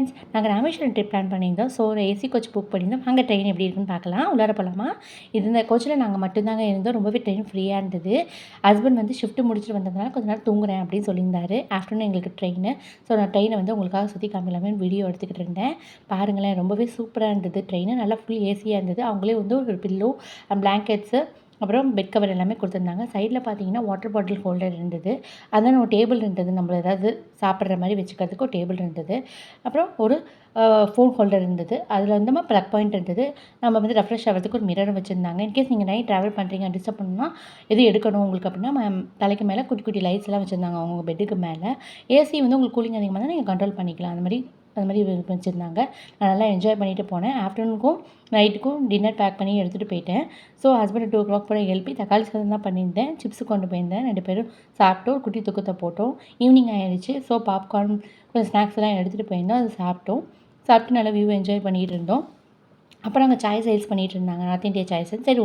Friends, நாங்கள் Rameswaram trip plan பண்ணியிருந்தோம். So ஒரு ஏசி கோச் புக் பண்ணியிருந்தோம். அங்கே ட்ரெயின் எப்படி இருக்குன்னு பார்க்கலாம். உள்ளார போகலாமா? இந்த கோச்சில் நாங்கள் மட்டும்தாங்க இருந்தோம். ரொம்பவே ட்ரெயின் ஃப்ரீயாக இருந்தது. ஹஸ்பண்ட் வந்து ஷிஃப்ட் முடிச்சுட்டு வந்ததுனால கொஞ்ச நேரம் தூங்குறேன் அப்படின்னு சொல்லியிருந்தாரு. ஆஃப்டர்நூன் எங்களுக்கு ட்ரெயின். ஸோ நான் ட்ரெயினை வந்து உங்களுக்காக சுற்றி காமிக்கலாமே வீடியோ எடுத்துக்கிட்டு இருந்தேன். பாருங்களேன், ரொம்பவே சூப்பராக இருந்தது ட்ரெயின். நல்லா ஃபுல் ஏசியாக இருந்தது. அவங்களே வந்து ஒரு பில்லோ, பிளாங்கெட்ஸு, அப்புறம் பெட் கவர் எல்லாமே கொடுத்துருந்தாங்க. சைடில் பார்த்தீங்கன்னா வாட்டர் பாட்டில் ஹோல்டர் இருந்தது. அதான் ஒரு டேபிள் இருந்தது. நம்ம ஏதாவது சாப்பிட்ற மாதிரி வச்சுக்கிறதுக்கு ஒரு டேபிள் இருந்தது. அப்புறம் ஒரு ஃபோன் ஹோல்டர் இருந்தது. அதில் வந்து நம்ம ப்ளக் பாயிண்ட் இருந்தது. நம்ம வந்து ரெஃப்ரெஷ் ஆகிறதுக்கு ஒரு மிரரும் வச்சுருந்தாங்க. இன்கேஸ் நீங்கள் நைட் ட்ராவல் பண்ணுறீங்க, டிஸ்டர்ப் பண்ணணும்னா எது எடுக்கணும் உங்களுக்கு அப்படின்னா தலைக்கு மேலே குட்டி குட்டி லைட்ஸ் எல்லாம் வச்சுருந்தாங்க அவங்க பெட்டுக்கு மேலே. ஏசி வந்து உங்களுக்கு கூலிங் அதிகமாக தான் நீங்கள் கண்ட்ரோல் பண்ணிக்கலாம். அது மாதிரி வச்சுருந்தாங்க. நான் நல்லா என்ஜாய் பண்ணிவிட்டு போனேன். ஆஃப்டர்நூனுக்கும் நைட்டுக்கும் டின்னர் பேக் பண்ணி எடுத்துகிட்டு போயிட்டேன். ஸோ ஹஸ்பண்ட் 2 o'clock போல் எழுப்பி தக்காளி சாதம் தான் பண்ணியிருந்தேன். சிப்ஸ் கொண்டு போயிருந்தேன். 2 பேரும் சாப்பிட்டோம். குட்டி தூக்கத்தை போட்டோம். ஈவினிங் ஆகிடுச்சு. ஸோ பாப்கார்ன் கொஞ்சம் ஸ்நாக்ஸ் எல்லாம் எடுத்துகிட்டு போயிருந்தோம். அதை சாப்பிட்டோம். சாப்பிட்டு நல்லா வியூ என்ஜாய் பண்ணிகிட்டு இருந்தோம். அப்புறம் அங்கே சாய் சேல்ஸ் பண்ணிகிட்டு இருந்தாங்க. North India Sai sales. சரி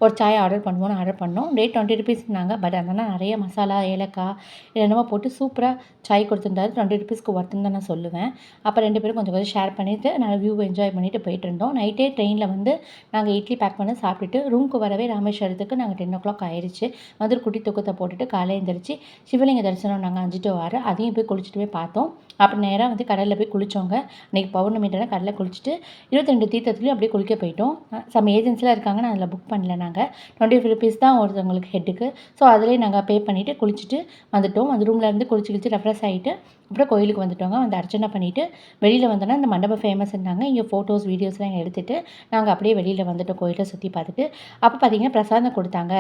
ஒரு சாய் ஆர்டர் பண்ணுவோன்னு ஆர்டர் பண்ணோம். ரேட் 20 rupees இருந்தாங்க. பட் அதனால் நிறைய மசாலா, ஏலக்காய் என்னென்னமோ போட்டு சூப்பராக சாய் கொடுத்துருந்தாரு. 20 rupeesக்கு ஒர்த்துன்னு தான் நான் சொல்லுவேன். அப்போ 2 பேரும் கொஞ்சம் கொஞ்சம் ஷேர் பண்ணிவிட்டு நல்லா வியூ என்ஜாய் பண்ணிவிட்டு போயிட்டு இருந்தோம். நைட்டே ட்ரெயினில் வந்து நாங்கள் இட்லி பேக் பண்ணி சாப்பிட்டுட்டு ரூமுக்கு வரவே ராமேஸ்வரத்துக்கு நாங்கள் 10 o'clock ஆயிடுச்சு. வந்து ஒரு குட்டி தூக்கத்தை போட்டுட்டு காலையில் எழுந்திரிச்சு சிவலிங்க தரிசனம் நாங்கள் 5 to 6 அதையும் போய் குளிச்சுட்டு போய் பார்த்தோம். அப்புறம் நேராக வந்து கடலில் போய் குளித்தோங்க. அன்றைக்கி பௌர்ணமின்றனா கடலில் குளிச்சுட்டு 22 தீர்த்தத்துலேயும் அப்படியே குளிக்க போயிட்டோம். சம் ஏஜென்சிலாம் இருக்காங்க. நான் அதில் புக் பண்ணல. நாங்கள் 25 rupees தான் ஒருத்தவங்களுக்கு ஹெட்டுக்கு. ஸோ அதிலே நாங்கள் பே பண்ணிவிட்டு குளிச்சுட்டு வந்துவிட்டோம். அந்த ரூமில் இருந்து குளிச்சு ரெஃப்ரெஷ் ஆகிட்டு அப்புறம் கோயிலுக்கு வந்துட்டோங்க. வந்து அர்ச்சனை பண்ணிவிட்டு வெளியில் வந்தோன்னா இந்த மண்டபம் ஃபேமஸ் இருந்தாங்க. இங்கே ஃபோட்டோஸ் வீடியோஸ்லாம் எடுத்துகிட்டு நாங்கள் அப்படியே வெளியில் வந்துட்டோம். கோயிலை சுற்றி பார்த்துட்டு அப்போ பார்த்தீங்கன்னா பிரசாதம் கொடுத்தாங்க.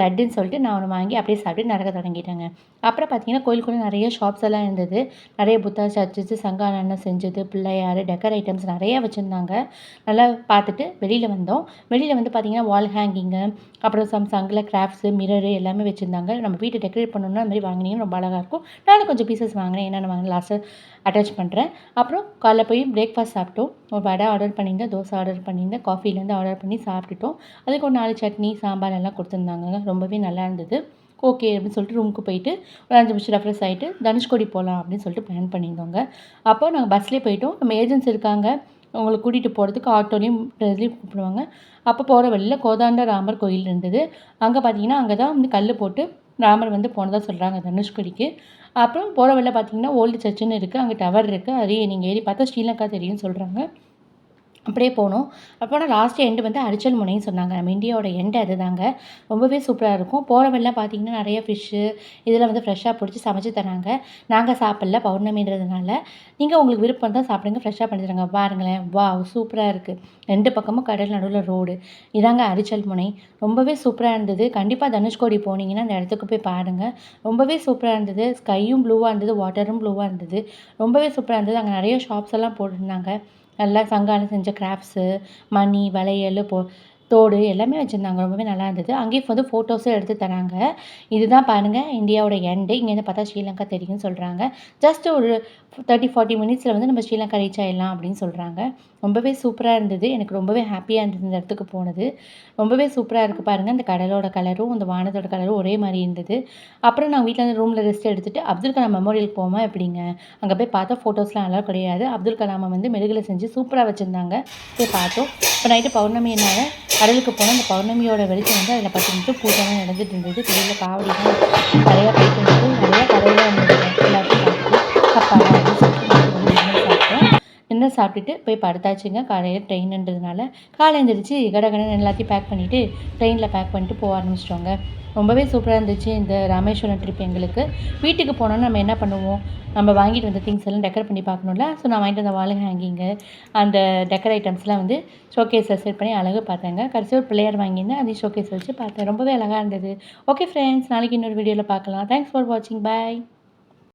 லட்டுன்னு சொல்லிட்டு நான் ஒன்று வாங்கி அப்படியே சாப்பிட்டு நடக்க தொடங்கிட்டேங்க. அப்புறம் பார்த்தீங்கன்னா கோயிலுக்குள்ளே நிறைய ஷாப்ஸ் எல்லாம் இருந்தது. நிறைய புத்தா சர்ச்சஸ், சங்கானன்னு செஞ்சது, பிள்ளையார், டெக்கர் ஐட்டம்ஸ் நிறையா வச்சுருந்தாங்க. நல்லா பார்த்துட்டு வெளியில் வந்தோம். வெளியில் வந்து பார்த்திங்கன்னா வால் ஹேங்கிங்கு, அப்புறம் சங்கில் கிராஃப்ட்ஸு, மிரரு எல்லாமே வச்சுருந்தாங்க. நம்ம வீட்டை டெக்கரேட் பண்ணணும்னா அந்த மாதிரி வாங்கினீங்கன்னா ரொம்ப அழகாக இருக்கும். நானும் கொஞ்சம் பீசஸ் வாங்கினேன். என்னென்ன வாங்கினேன் லாஸ்ட்டு அட்டாச் பண்ணுறேன். அப்புறம் காலைல போய் பிரேக்ஃபாஸ்ட் சாப்பிட்டோம். ஒரு வடை ஆர்டர் பண்ணியிருந்தேன், தோசை ஆர்டர் பண்ணியிருந்தேன், காஃபிலேருந்து ஆர்டர் பண்ணி சாப்பிட்டுட்டோம். அதுக்கு ஒரு 4 சட்னி, சாம்பார் எல்லாம் கொடுத்துருந்தாங்க. ரொம்பவே நல்லா இருந்தது. ஓகே அப்படின்னு சொல்லிட்டு ரூமுக்கு போயிட்டு ஒரு 5 நிமிஷம் ரெஃப்ரெஷ் ஆகிட்டு தனுஷ்கோடி போகலாம் அப்படின்னு சொல்லிட்டு பிளான் பண்ணியிருந்தோங்க. அப்போ நாங்கள் பஸ்லேயே போயிட்டோம். நம்ம ஏஜென்ட்ஸ் இருக்காங்க, அவங்களை கூட்டிகிட்டு போகிறதுக்கு ஆட்டோலையும் இதுலேயும் கூப்பிடுவாங்க. அப்போ போகிற வழியில் கோதாண்ட ராமர் கோயில் இருந்தது. அங்கே பார்த்தீங்கன்னா அங்கே தான் வந்து கல் போட்டு ராமர் வந்து போனதாக சொல்கிறாங்க தனுஷ்கோடிக்கு. அப்புறம் போகிற வழியில் பார்த்தீங்கன்னா ஓல்டு சர்ச்சுன்னு இருக்குது. அங்கே டவர் இருக்குது. அதையே நீங்கள் ஏறி பார்த்தா ஸ்ரீலங்கா தெரியும்னு சொல்கிறாங்க. அப்படியே போனோம். அப்போனா லாஸ்ட் எண்டு வந்து அரிச்சல் முனைன்னு சொன்னாங்க. நம்ம இந்தியாவோட எண்டு அதுதாங்க. ரொம்பவே சூப்பராக இருக்கும். போகிற வழிலாம் பார்த்தீங்கன்னா நிறைய ஃபிஷ்ஷு இதெல்லாம் வந்து ஃப்ரெஷ்ஷாக பிடிச்சி சமைச்சு தராங்க. நாங்கள் சாப்பிடல பௌர்ணமின்றதுனால. நீங்கள் உங்களுக்கு விருப்பம் தான் சாப்பிடுங்க. ஃப்ரெஷ்ஷாக பண்ணி தராங்க. பாருங்களேன், வாவ் சூப்பராக இருக்குது. 2 பக்கமும் கடல், நடுவில் ரோடு. இதாங்க அரிச்சல் முனை. ரொம்பவே சூப்பராக இருந்தது. கண்டிப்பாக தனுஷ்கோடி போனீங்கன்னா அந்த இடத்துக்கு போய் பாருங்கள். ரொம்பவே சூப்பராக இருந்தது. ஸ்கையும் ப்ளூவாக இருந்தது, வாட்டரும் ப்ளூவாக இருந்தது. ரொம்பவே சூப்பராக இருந்தது. அங்கே நிறைய ஷாப்ஸ் எல்லாம் போட்டிருந்தாங்க. நல்லா சங்கால செஞ்ச கிராஃப்ட்ஸு, மணி, வளையல், தோடு எல்லாமே வச்சுருந்தாங்க. ரொம்பவே நல்லா இருந்தது. அங்கேயே வந்து ஃபோட்டோஸும் எடுத்து தராங்க. இதுதான் பாருங்கள் இந்தியாவோட எண்டு. இங்கேருந்து பார்த்தா ஸ்ரீலங்கா தெரியும்னு சொல்கிறாங்க. ஜஸ்ட் ஒரு 30-40 மினிட்ஸில் வந்து நம்ம ஸ்ரீலங்கா ரீச் ஆகிடலாம் அப்படின்னு சொல்கிறாங்க. ரொம்பவே சூப்பராக இருந்தது. எனக்கு ரொம்பவே ஹாப்பியாக இருந்தது இந்த இடத்துக்கு போனது. ரொம்பவே சூப்பராக இருக்குது பாருங்கள். இந்த கடலோட கலரும் இந்த வானத்தோட கலரும் ஒரே மாதிரி இருந்தது. அப்புறம் நான் வீட்டில் வந்து ரூமில் ரெஸ்ட் எடுத்துகிட்டு அப்துல் கலாம் மெமோரியலுக்கு போவோமா எப்படிங்க, அங்கே போய் பார்த்தா ஃபோட்டோஸ்லாம் நல்லா கிடையாது. அப்துல் கலாமை வந்து மெழுகில் செஞ்சு சூப்பராக வச்சுருந்தாங்க. போய் பார்த்தோம். இப்போ நைட்டு பௌர்ணமினால கடலுக்கு போனால் அந்த பௌர்ணமியோட வெளிச்சம் வந்து அதில் 10 நிமிஷம் பூஜைலாம் நடந்துட்டு இருந்தது. வெளியில் காவடிலாம் நிறையா போயிட்டு இருந்தது. நிறையா கடையெல்லாம் இருந்தது. எல்லாத்தையும் பார்த்துட்டு அப்பாடா அப்படின்னு சொல்லிட்டு சாப்பிட்டோம். டின்னர் சாப்பிட்டுட்டு போய் படுத்தாச்சுங்க. காலையில் ட்ரெயின்ன்றதுனால காலை எழுந்திரிச்சு கடகடன்னு எல்லாத்தையும் பேக் பண்ணிவிட்டு ட்ரெயினில் பேக் பண்ணிட்டு போக ஆரம்பிச்சிட்டோங்க. ரொம்பவே சூப்பராக இருந்துச்சு இந்த ராமேஸ்வரம் ட்ரிப் எங்களுக்கு. வீட்டுக்கு போனோன்னா நம்ம என்ன பண்ணுவோம், நம்ம வாங்கிட்டு வந்த திங்ஸ் எல்லாம் டெக்கர் பண்ணி பார்க்கணும்ல. ஸோ நான் வாங்கிட்டு வந்த வால் ஹேங்கிங்கு, அந்த டெக்கர் ஐட்டம்ஸ்லாம் வந்து ஷோகேஸில் செட் பண்ணி அழகாக பார்த்தேங்க. கடைசி ஒரு பிள்ளையார் வாங்கியிருந்தேன். அதையும் ஷோகேஸ் வச்சு பார்த்தேன். ரொம்பவே அழகாக இருந்தது. ஓகே ஃப்ரெண்ட்ஸ், நாளைக்கு இன்னொரு வீடியோவில் பார்க்கலாம். தேங்க்ஸ் ஃபார் வாட்சிங். பாய்.